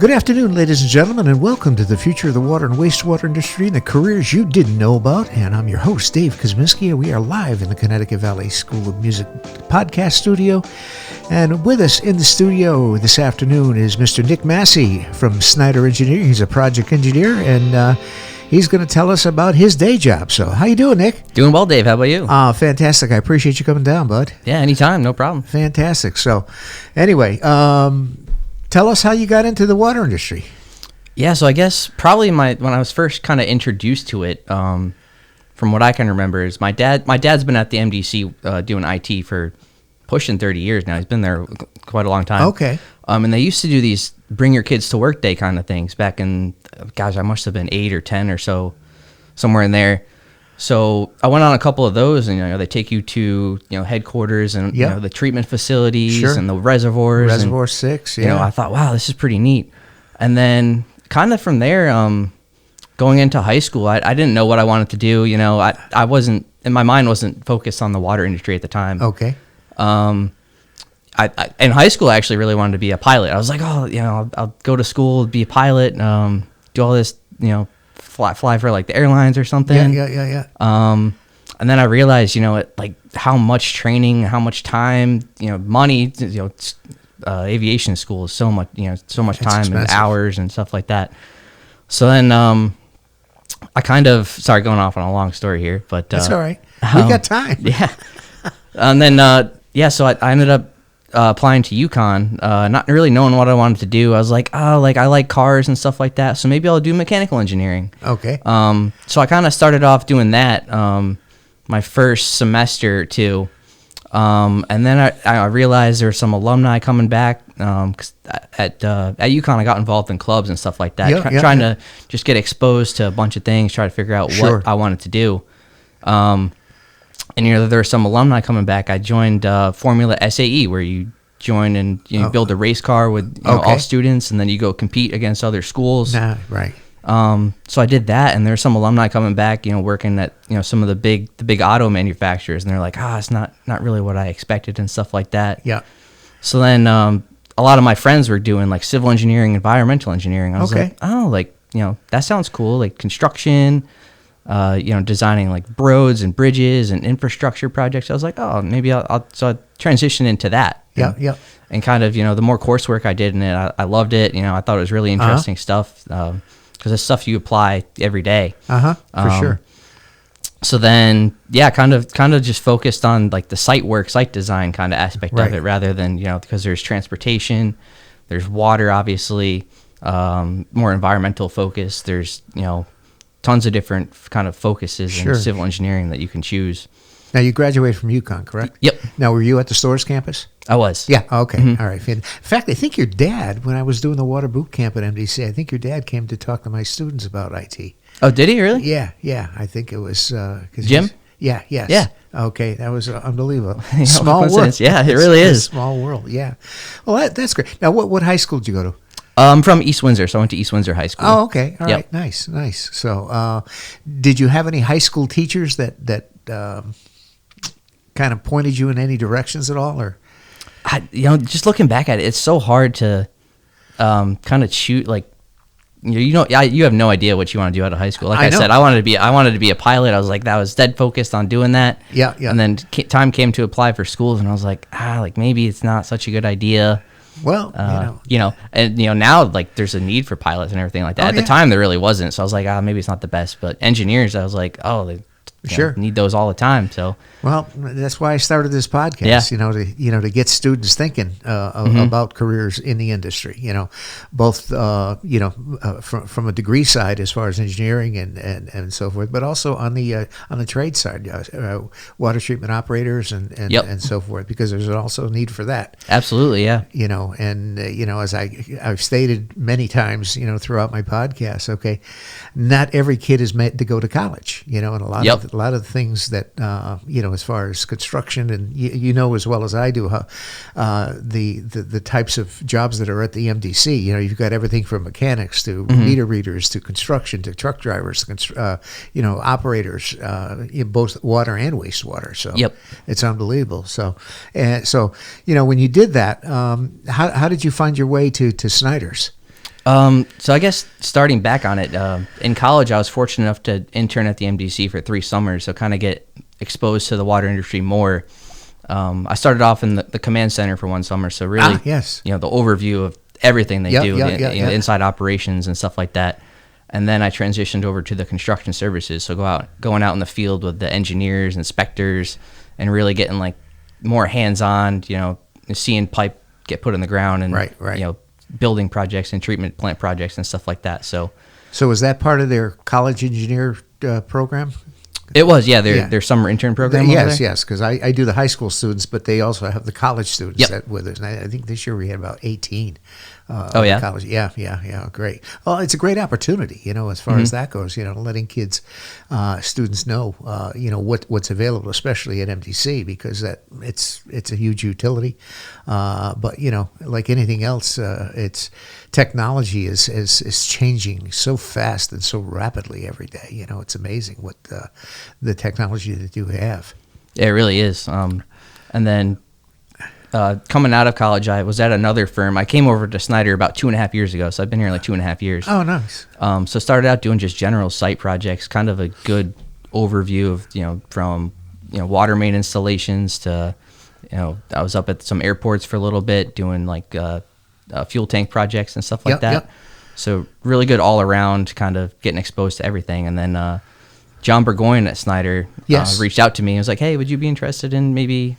Good afternoon, ladies and gentlemen, and welcome to the future of the water and wastewater industry and the careers you didn't know about. And I'm your host, Dave Kosminski, and we are live in the Connecticut Valley School of Music podcast studio. And with us in the studio this afternoon is Mr. Nick Masse from Snyder Engineering. He's a project engineer, and he's going to tell us about his day job. So how you doing, Nick? Doing well, Dave. How about you? Fantastic. I appreciate you coming down, bud. Yeah, anytime. No problem. Fantastic. So anyway, tell us how you got into the water industry. Yeah, so I guess probably when I was first kind of introduced to it, from what I can remember, is my dad's been at the MDC doing IT for pushing 30 years now. He's been there quite a long time. Okay. And they used to do these bring your kids to work day kind of things back in, gosh, I must have been 8 or 10 or so, somewhere in there. So I went on a couple of those, and they take you to headquarters and the treatment facilities and the reservoirs. Reservoir 6, yeah. I thought, wow, this is pretty neat. And then kind of from there, going into high school, I didn't know what I wanted to do. I wasn't, in my mind wasn't focused on the water industry at the time. Okay. I in high school I actually really wanted to be a pilot. I was like, I'll go to school, be a pilot, do all this, fly for like the airlines or something. Yeah. And then I realized, how much training, how much time, money, aviation school is so much, so much time expensive. And hours and stuff like that. So then, I kind of, sorry, going off on a long story here, but that's all right. We got time. Yeah. And then, so I ended up applying to UConn, not really knowing what I wanted to do. I was like, I like cars and stuff like that, so maybe I'll do mechanical engineering. Okay. So I kind of started off doing that my first semester or two, and then I realized there were some alumni coming back, 'cause at UConn I got involved in clubs and stuff like that, trying to just get exposed to a bunch of things, try to figure out what I wanted to do. And there were some alumni coming back. I joined Formula SAE, where you join and build a race car with all students, and then you go compete against other schools. Right. So I did that, and there's some alumni coming back, working at some of the big auto manufacturers, and they're like, it's not really what I expected and stuff like that. Yeah. So then a lot of my friends were doing like civil engineering, environmental engineering. I was like, that sounds cool, like construction. Designing like roads and bridges and infrastructure projects. I was like, maybe I'll transition into that. Yeah. And kind of, the more coursework I did in it, I loved it. I thought it was really interesting stuff, because it's stuff you apply every day. For sure. So then, kind of just focused on like the site design kind of aspect of it, rather than, because there's transportation, there's water, obviously, more environmental focus. There's, tons of different kind of focuses in civil engineering that you can choose. Now, you graduated from UConn, correct? Yep. Now, were you at the Stores campus? I was. Yeah, okay. Mm-hmm. All right. In fact, I think your dad, when I was doing the water boot camp at MDC, I think your dad came to talk to my students about IT. Oh, did he really? Yeah. I think it was... Jim? Yes. Yeah. Okay, that was unbelievable. Yeah, Small world. Yeah, it really is. Small world, yeah. Well, that's great. Now, what high school did you go to? I'm from East Windsor, so I went to East Windsor High School. Oh, okay. All right. Nice. So, did you have any high school teachers that kind of pointed you in any directions at all, or? Just looking back at it, it's so hard to kind of shoot like. You have no idea what you want to do out of high school. Like I said, I wanted to be a pilot. I was like, that was dead focused on doing that. Yeah. And then time came to apply for schools, and I was like, maybe it's not such a good idea. Well, and now like there's a need for pilots and everything like that. At the time, there really wasn't. So I was like, maybe it's not the best. But engineers, I was like, they need those all the time. So well, that's why I started this podcast. To get students thinking about careers in the industry. Both from a degree side as far as engineering and so forth, but also on the trade side, water treatment operators and so forth, because there's also a need for that. Absolutely, yeah. As I've stated many times, throughout my podcast, not every kid is meant to go to college. And a lot of the things that as far as construction, and as well as I do how the types of jobs that are at the MDC. You've got everything from mechanics to meter readers to construction to truck drivers, operators, both water and wastewater. So it's unbelievable. So when you did that, how did you find your way to Snyder's? So I guess starting back on it, in college, I was fortunate enough to intern at the MDC for 3 summers, so kind of get exposed to the water industry more. I started off in the command center for 1 summer, so really, yes. the overview of everything they do, the inside operations and stuff like that. And then I transitioned over to the construction services, so going out in the field with the engineers, inspectors, and really getting like more hands-on, seeing pipe get put in the ground and right. Building projects and treatment plant projects and stuff like that. So was that part of their college engineer program? It was, their summer intern program. Yes, because I do the high school students, but they also have the college students with us. And I think this year we had about 18. College. Yeah, great. Well, it's a great opportunity, as far as that goes, letting kids, students know, what's available, especially at MDC, because it's a huge utility. But, like anything else, technology is changing so fast and so rapidly every day. It's amazing what the technology that you have. Yeah, it really is. And then coming out of college, I was at another firm. I came over to Snyder about 2.5 years ago, so I've been here like 2.5 years. Oh, nice. So started out doing just general site projects, kind of a good overview of, from, water main installations to, I was up at some airports for a little bit doing like fuel tank projects and stuff like that. Yep. So really good all around, kind of getting exposed to everything. And then John Burgoyne at Snyder reached out to me and was like, hey, would you be interested in maybe,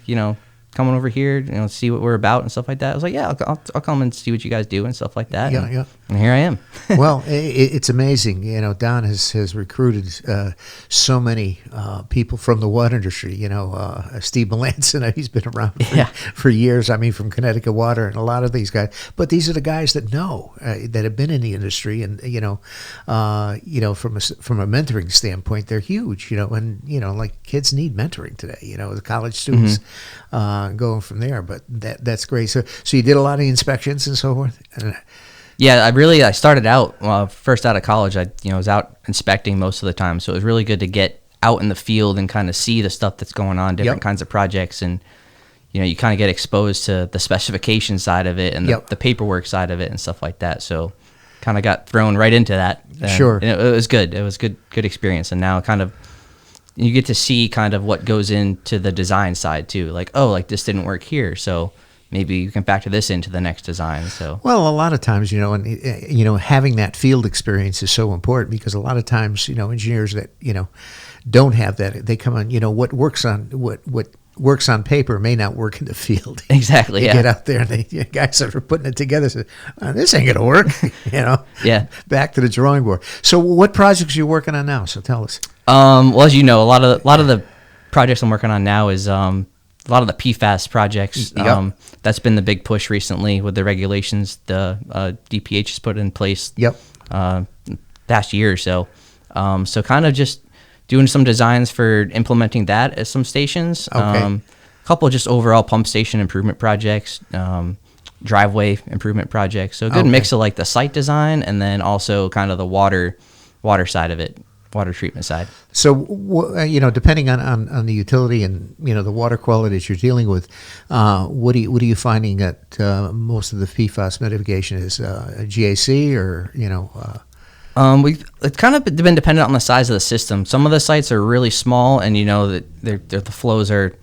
coming over here, see what we're about and stuff like that. I was like, yeah, I'll come and see what you guys do and stuff like that. Yeah. And here I am. Well, it's amazing. Don has recruited so many people from the water industry. Steve Melanson, he's been around for years. I mean, from Connecticut Water and a lot of these guys. But these are the guys that know, that have been in the industry, and from a mentoring standpoint, they're huge. And like kids need mentoring today. The college students. Going from there, but that's great. So you did a lot of inspections and so forth. Yeah, I started out first out of college. I was out inspecting most of the time, so it was really good to get out in the field and kind of see the stuff that's going on, different kinds of projects, and you kind of get exposed to the specification side of it and the paperwork side of it and stuff like that. So kind of got thrown right into that. Sure, and it was good. It was good experience, and now kind of. You get to see kind of what goes into the design side too. Like, this didn't work here, so maybe you can factor this into the next design. So, well, a lot of times, having that field experience is so important, because a lot of times, engineers that don't have that, they come on, what works on paper may not work in the field. Exactly. You get out there, and the guys that are putting it together say, "This ain't gonna work." Yeah. Back to the drawing board. So, what projects are you working on now? So, tell us. Well, as you know, a lot of the projects I'm working on now is a lot of the PFAS projects. Yep. That's been the big push recently with the regulations the DPH has put in place. Yep. Past year or so. So kind of just doing some designs for implementing that at some stations. Okay. A couple of just overall pump station improvement projects, driveway improvement projects. So a good mix of like the site design and then also kind of the water side of it. Water treatment side. So, depending on the utility and the water quality that you're dealing with, what are you finding that most of the PFAS mitigation is GAC or It's kind of been dependent on the size of the system. Some of the sites are really small, and that the flows are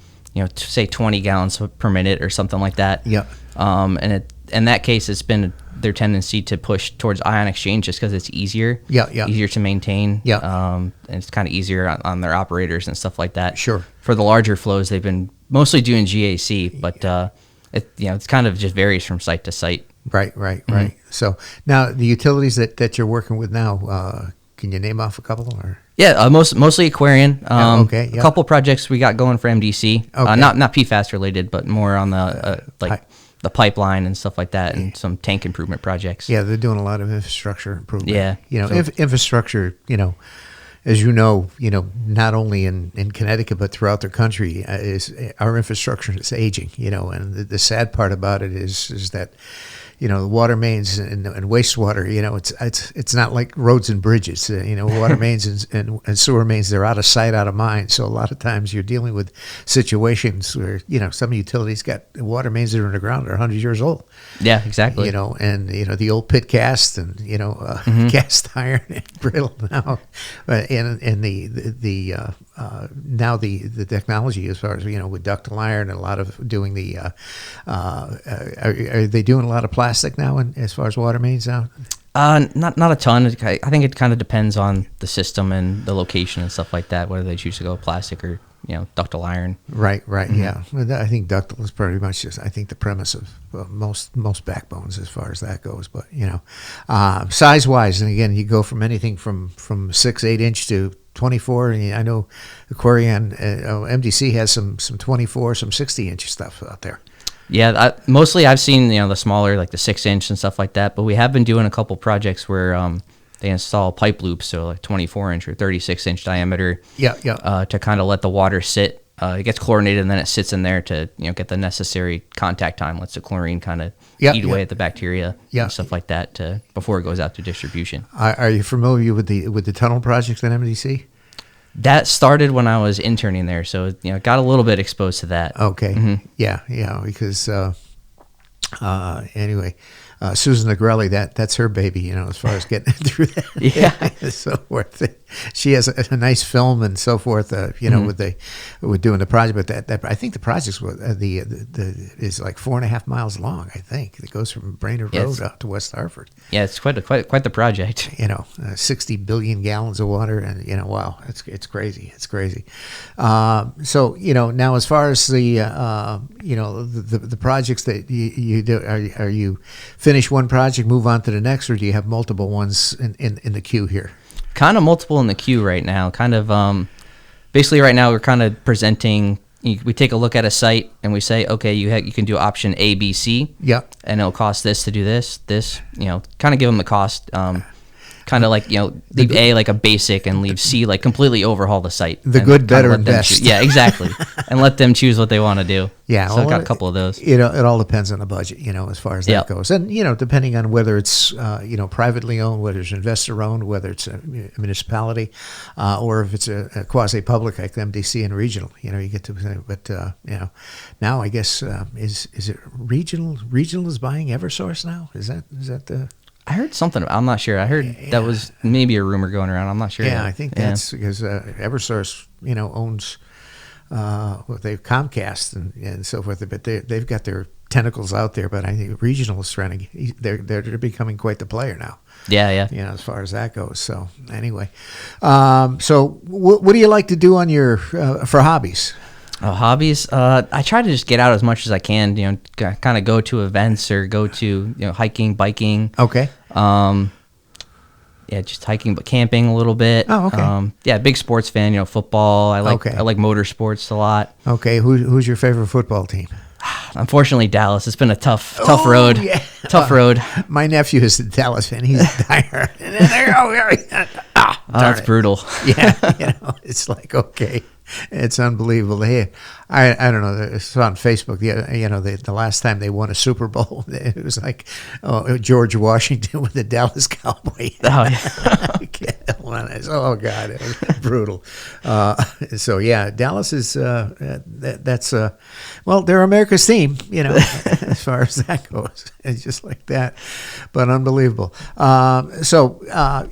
say 20 gallons per minute or something like that. Yeah. And in that case, it's been their tendency to push towards ion exchange just because it's easier. Easier to maintain. And it's kind of easier on their operators and stuff like that. Sure. For the larger flows, they've been mostly doing GAC, but it's kind of just varies from site to site. Right. Mm-hmm. So now the utilities that you're working with now, can you name off a couple or? Yeah, mostly Aquarian. A couple projects we got going for MDC. Not PFAS related, but more on the the pipeline and stuff like that, and some tank improvement projects. Yeah, they're doing a lot of infrastructure improvement. Yeah, infrastructure. As not only in Connecticut but throughout the country, our infrastructure is aging. And the sad part about it is that the water mains and wastewater, it's not like roads and bridges. Water mains and sewer mains, they're out of sight, out of mind. So a lot of times you're dealing with situations where, some utilities got water mains that are underground are 100 years old. Yeah, exactly. And the old pit cast and cast iron and brittle now, and now the technology as far as with ductile iron and a lot of doing the are they doing a lot of plastic now as far as water mains now? Not a ton. I think it kind of depends on the system and the location and stuff like that, whether they choose to go plastic or ductile iron. Right, yeah. Well, I think ductile is pretty much just, I think, the premise of most backbones as far as that goes. But size wise, and again, you go from anything from 6-8 inch to 24. And I know Aquarian MDC has some 24, some 60-inch stuff out there. Yeah, mostly I've seen the smaller, like the 6-inch and stuff like that. But we have been doing a couple projects where they install pipe loops, so like 24-inch or 36-inch diameter. Yeah. To kind of let the water sit. It gets chlorinated and then it sits in there to get the necessary contact time. Lets the chlorine kind of eat away at the bacteria and stuff like that before it goes out to distribution. Are you familiar with the tunnel project at MDC? That started when I was interning there, so got a little bit exposed to that. Okay, yeah, because anyway, Susan Negrelli, that's her baby, as far as getting through that. Yeah, so forth. She has a nice film and so forth. With doing the project, but that I think the project is like 4.5 miles long. I think it goes from Brainerd Road out to West Hartford. Yeah, it's quite the project. 60 billion gallons of water, and wow, it's crazy. It's crazy. So now as far as the the projects that you do, are you finish one project, move on to the next, or do you have multiple ones in the queue here? Kind of multiple in the queue right now. Kind of basically right now we're kind of presenting. We take a look at a site and we say, okay, you can do option A, B, C. Yeah. And it'll cost this to do this. Kind of give them the cost. Kind of like leave A like a basic and leave C like completely overhaul the site. The good, better, and best. Yeah, exactly. And let them choose what they want to do. Yeah, so I got a couple of those. It all depends on the budget, as far as that goes, and depending on whether it's privately owned, whether it's investor owned, whether it's a municipality, or if it's a quasi public like MDC and regional. You get to, but now I guess is it regional? Regional is buying EverSource now. Is that the? I heard something. I'm not sure. I heard that was maybe a rumor going around. I'm not sure. Yeah, I think that's because EverSource, owns they've Comcast and so forth, but they've got their tentacles out there. But I think Regional is trying to. They're becoming quite the player now. Yeah. As far as that goes. So anyway, so what do you like to do on your for hobbies? Hobbies. I try to just get out as much as I can. Kind of go to events or go to hiking, biking. Okay. Just hiking, but camping a little bit. Oh, okay. Big sports fan. Football. I like motorsports a lot. Okay. Who's your favorite football team? Unfortunately, Dallas. It's been a tough road. Yeah. Tough road. My nephew is a Dallas fan. He's dire. That's brutal. Yeah. It's like, okay. It's unbelievable. Hey, I don't know. It's on Facebook. The last time they won a Super Bowl, it was like George Washington with the Dallas Cowboys. Oh yeah. Oh God, it was brutal. So yeah, Dallas is that's they're America's team. As far as that goes, it's just like that, but unbelievable. So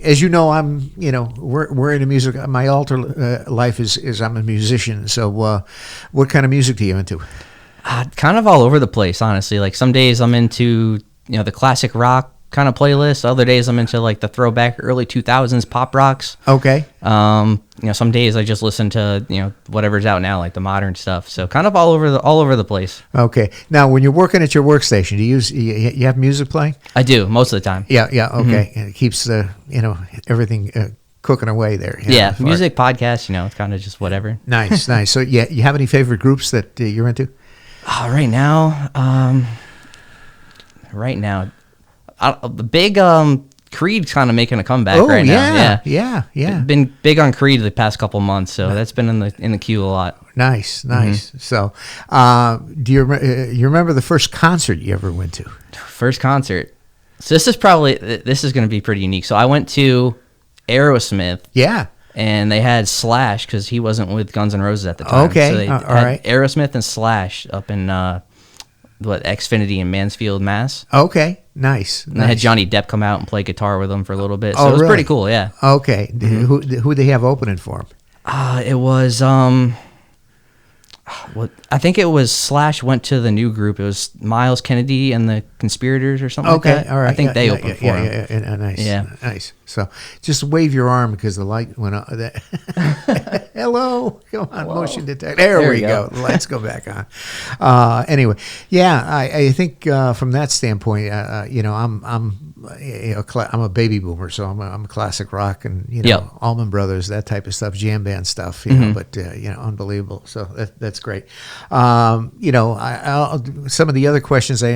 as you know, I'm we're into music. My alter life is I'm a musician. So what kind of music do you into? Kind of all over the place, honestly. Like some days I'm into the classic rock kind of playlist. Other days I'm into like the throwback early 2000s pop rocks. Okay. Some days I just listen to whatever's out now, like the modern stuff. So kind of all over the place. Okay. Now, when you're working at your workstation, do you have music playing? I do most of the time. Yeah. Okay. Mm-hmm. And it keeps everything cooking away there. Music, podcasts. It's kind of just whatever. Nice. So you have any favorite groups that you're into? Right now, the big Creed's kind of making a comeback Oh right yeah, now. yeah. Been big on Creed the past couple months, so that's been in the queue a lot. Nice. So, do you remember the first concert you ever went to? First concert. So this is going to be pretty unique. So I went to Aerosmith. Yeah. And they had Slash because he wasn't with Guns N' Roses at the time. Okay, So they all had right. Aerosmith and Slash up in Xfinity in Mansfield, Mass. Okay, nice. And they had Johnny Depp come out and play guitar with them for a little bit. So Oh, it was really? pretty cool, yeah. Okay, who they have opening for him? It was I think it was Slash went to the new group. It was Miles Kennedy and the Conspirators or something Okay, like that. all right. I think they opened for him. Yeah, nice. Yeah. Nice. So just wave your arm because the light went on. Hello. Come on, motion detector. There we go. The lights go back on. Anyway, yeah, I think from that standpoint, I'm a baby boomer, so I'm a classic rock and Allman Brothers, that type of stuff, jam band stuff, but unbelievable. So that's great. I'll some of the other questions I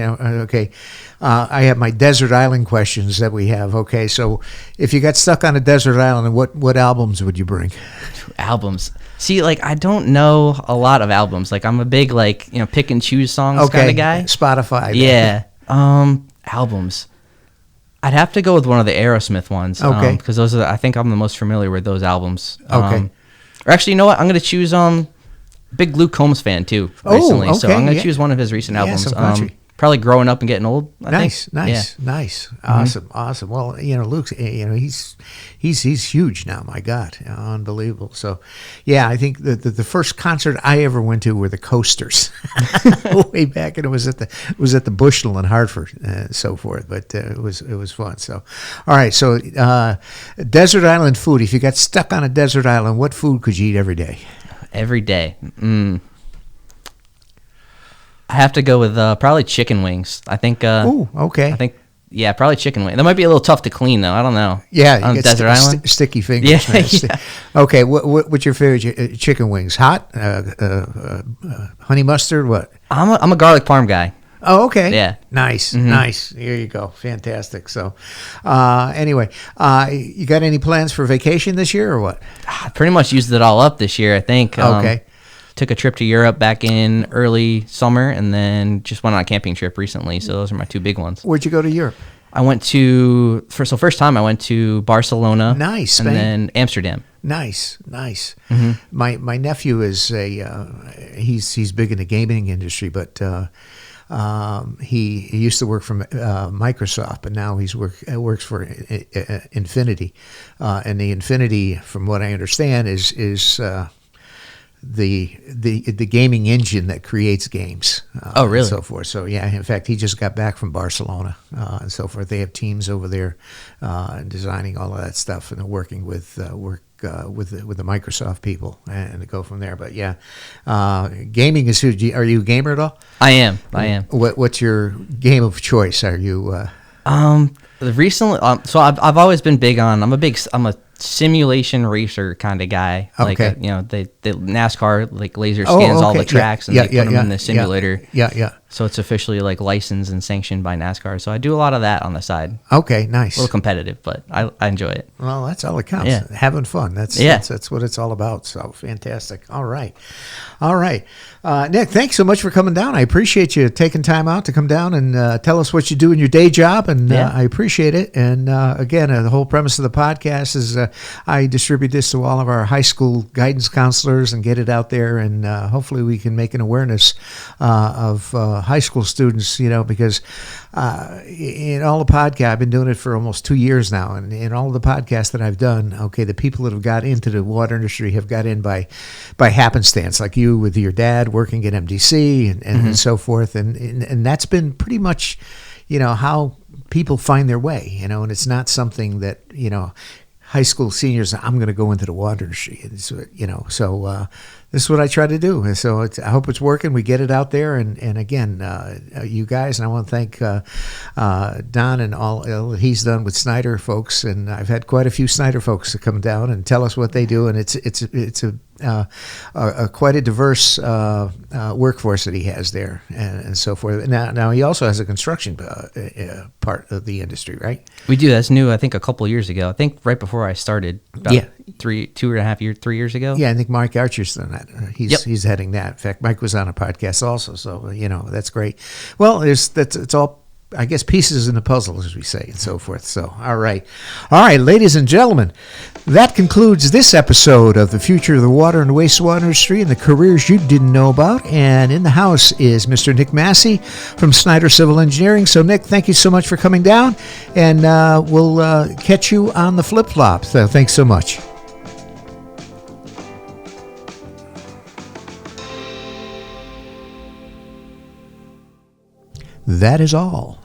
have my desert island questions that we have. Okay, so if you got stuck on a desert island, what albums would you bring? Albums. See, I don't know a lot of albums. I'm a big pick and choose songs kind of guy. Spotify. Yeah. Albums. I'd have to go with one of the Aerosmith ones. Okay. Because those are, I think I'm the most familiar with those albums. Okay. Or actually, you know what? I'm going to choose big Luke Combs fan too recently. Okay, So I'm going to choose one of his recent albums. some country. Probably Growing Up and Getting Old. I think. Nice. Awesome. Well, Luke's, he's huge now. My God, unbelievable. So, yeah, I think the first concert I ever went to were the Coasters, way back, and it was at the Bushnell in Hartford and so forth. But it was fun. So, all right. So, desert island food. If you got stuck on a desert island, what food could you eat every day? Every day. I have to go with probably chicken wings. I think. Okay. I think, yeah, probably chicken wings. That might be a little tough to clean though. I don't know. Yeah, on you desert get island. sticky fingers. Yeah, Man. yeah. Okay, what's your favorite chicken wings? Hot, honey mustard? What? I'm a garlic parm guy. Oh, okay. Yeah. Nice. Here you go. Fantastic. So, anyway, you got any plans for vacation this year or what? I pretty much used it all up this year. I think. Okay. Took a trip to Europe back in early summer, and then just went on a camping trip recently. So those are my two big ones. Where'd you go to Europe? I went to first time I went to Barcelona. Nice, Spain. And then Amsterdam. Nice. My nephew is he's big in the gaming industry, but he used to work for Microsoft, but now works for Infinity, and the Infinity, from what I understand, is the gaming engine that creates games. Oh, really? And so forth. So yeah, in fact, he just got back from Barcelona and so forth. They have teams over there designing all of that stuff, and they're working with the Microsoft people and to go from there. But yeah, gaming is huge. Are you a gamer at all? I am. What's your game of choice? Are you? Recently, so I've always been big on. I'm a simulation racer kind of guy. Okay. They NASCAR laser scans all the tracks and they put them in the simulator. Yeah. So it's officially licensed and sanctioned by NASCAR. So I do a lot of that on the side. Okay, nice. A little competitive, but I enjoy it. Well, that's all that counts. Yeah. Having fun. That's what it's all about. So fantastic. All right. Nick, thanks so much for coming down. I appreciate you taking time out to come down and tell us what you do in your day job, and I appreciate it. And again, the whole premise of the podcast is I distribute this to all of our high school guidance counselors and get it out there, and hopefully we can make an awareness of high school students, because in all the podcast, I've been doing it for almost 2 years now, and in all the podcasts that I've done, the people that have got into the water industry have got in by happenstance, like you with your dad working at MDC and so forth, and that's been pretty much, how people find their way, and it's not something that, high school seniors, I'm going to go into the water industry, so This is what I try to do. And so I hope it's working. We get it out there. And again, you guys, and I want to thank Don and all he's done with Snyder folks. And I've had quite a few Snyder folks to come down and tell us what they do. And it's quite a diverse workforce that he has there and so forth. Now he also has a construction part of the industry, right? We do. That's new, I think, a couple years ago. I think right before I started, about 3 years ago. Yeah, I think Mike Archer's done that. He's heading that. In fact, Mike was on a podcast also, so that's great. Well, it's all, I guess, pieces in the puzzle, as we say, and so forth. So, all right, ladies and gentlemen, that concludes this episode of The Future of the Water and Wastewater Industry and the Careers You Didn't Know About. And in the house is Mr. Nick Masse from Snyder Civil Engineering. So, Nick, thank you so much for coming down, and we'll catch you on the flip-flop. So, thanks so much. That is all.